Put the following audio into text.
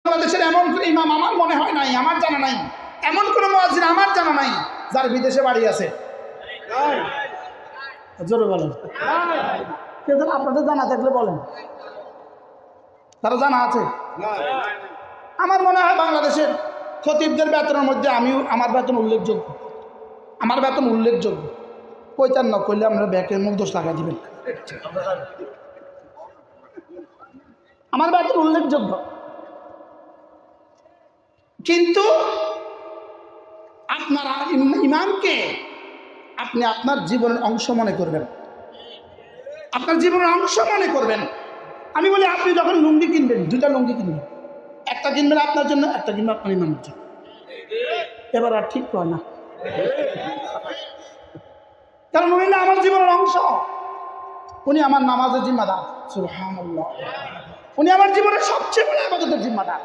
বাংলাদেশের এমন কোন ইমাম আমার মনে হয় নাই, আমার জানা নাই, এমন কোন মুয়াজ্জিন আমার জানা নাই যার বিদেশে বাড়ি আছে। জোরে বলেন। আপনাদের জানা থাকলে বলেন, তারা জানা আছে? আমার মনে হয় বাংলাদেশের খতিবদের বেতনের মধ্যে আমার বেতন উল্লেখযোগ্য, আমার বেতন উল্লেখযোগ্য। কইতার না কইলে আমরা ব্যাকের মুখ দোষ লাগাই দিবেন। আমার বেতন উল্লেখযোগ্য, কিন্তু আপনারা ইমামকে আপনি আপনার জীবনের অংশ মনে করবেন, আপনার জীবনের অংশ মনে করবেন। আমি বলি, আপনি যখন লুঙ্গি কিনবেন, দুইটা লুঙ্গি কিনবেন, একটা কিনবেন আপনার জন্য, একটা কিনবেন আপনার ইমামের জন্য। এবার আর ঠিক হয় না, কারণ উনি না আমার জীবনের অংশ, উনি আমার নামাজের জিম্মাদার। সুবহানাল্লাহ, উনি আমার জীবনের সবচেয়ে বড় ইবাদতের জিম্মাদার।